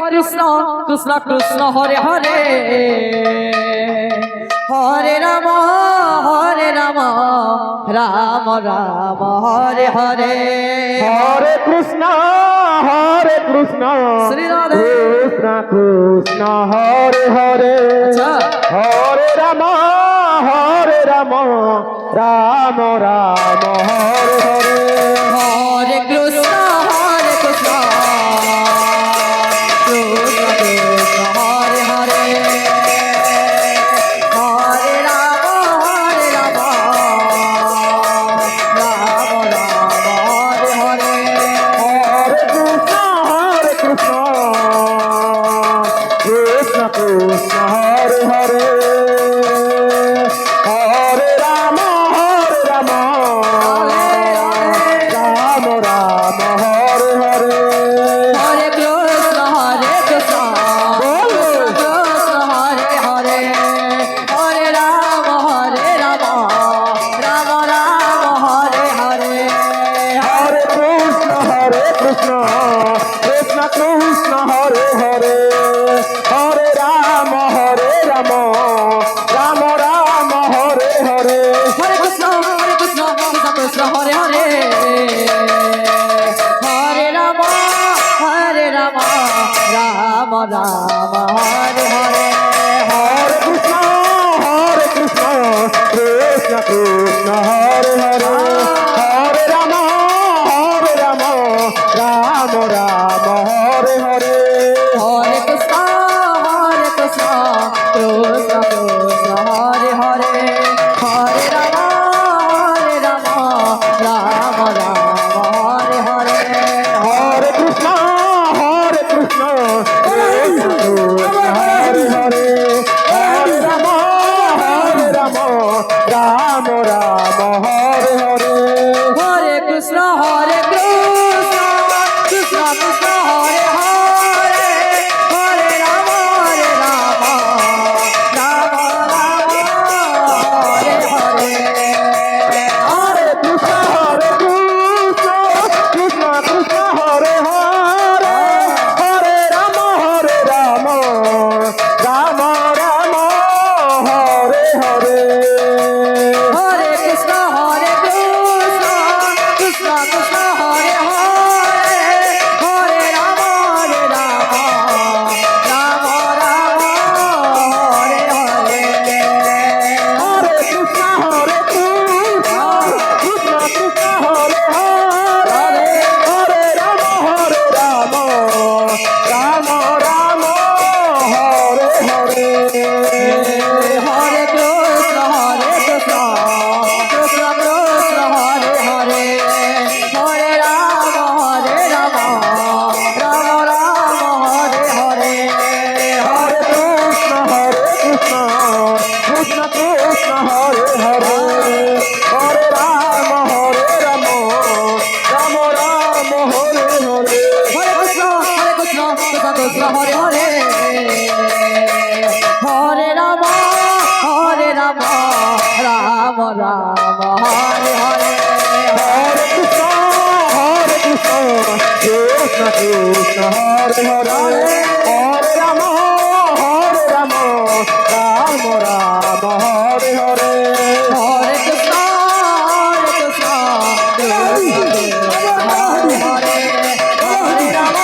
কৃষ্ণ কৃষ্ণ কৃষ্ণ হরে হরে হরে রাম রাম রাম হরে হরে হরে কৃষ্ণ শ্রী রাধে কৃষ্ণ কৃষ্ণ হরে হরে আচ্ছা হরে রাম রাম রাম হরে হরে হরে কৃষ্ণ কৃষ্ণ কৃষ্ণ হরে হরে হরে রাম রাম রাম হরে হরে হরে কৃষ্ণ কৃষ্ণ কৃষ্ণ হরে হরে হরে রাম রাম রাম হরে হরে হরে কৃষ্ণ কৃষ্ণ হরে হরে হরে রাম রাম রাম হরে হরে হরে কৃষ্ণ কৃষ্ণ কৃষ্ণ হরে হরে হরে রাম রাম রাম হরে হরে হরে কৃষ্ণ কৃষ্ণ কৃষ্ণ হরে হরে হরে রাম রাম রাম হরে হরে হরে কৃষ্ণ কৃষ্ণ কৃষ্ণ হরে হরে হরে রাম রাম রাম হরে হরে হরে কৃষ্ণ কৃষ্ণ কৃষ্ণ হরে হরে হরে রাম রাম হরে হরে হরে কৃষ্ণ কৃষ্ণ হরে হরে হরে রাম রাম রাম হরে হরে হরে কৃষ্ণ কৃষ্ণ কৃষ্ণ হরে হরে হরে রাম রাম হরে হরে হরে কৃষ্ণ কৃষ্ণ কৃষ্ণ হরে হরে হরে রাম রাম রাম হরে হরে হরে কৃষ্ণ কৃষ্ণ কৃষ্ণ হরে হরে হরে রাম রাম হরে হরে হরে কৃষ্ণ কৃষ্ণ কৃষ্ণ হরে হরে হরে রাম রাম রাম হরে হরে হরে কৃষ্ণ কৃষ্ণ কৃষ্ণ হরে হরে হরে রাম রাম হরে হরে হরে কৃষ্ণ কৃষ্ণ কৃষ্ণ হরে হরে হরে রাম রাম রাম হরে হরে হরে কৃষ্ণ কৃষ্ণ কৃষ্ণ হরে হরে হরে রাম রাম হরে হরে হরে কৃষ্ণ কৃষ্ণ কৃষ্ণ হরে হরে হরে রাম রাম রাম হরে হরে হরে কৃষ্ণ হরে হরে হরে রাম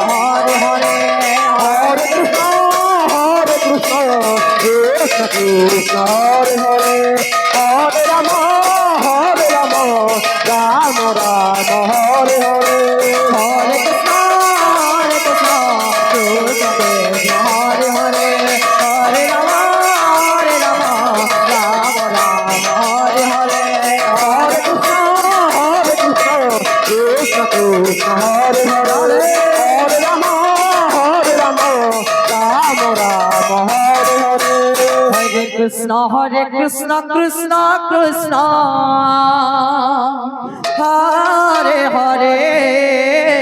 হরে হরে হরে কৃষ্ণ কৃষ্ণ কৃষ্ণ হরে হরে হরে রাম রাম হরে হরে হরে কৃষ্ণ কৃষ্ণ হরে হরে হরে রাম রাম হরে হরে হরে কৃষ্ণ কৃষ্ণ কৃষ্ণ হরে হরে হরে রাম রাম হরে হরে হরে কৃষ্ণ কৃষ্ণ কৃষ্ণ হরে হরে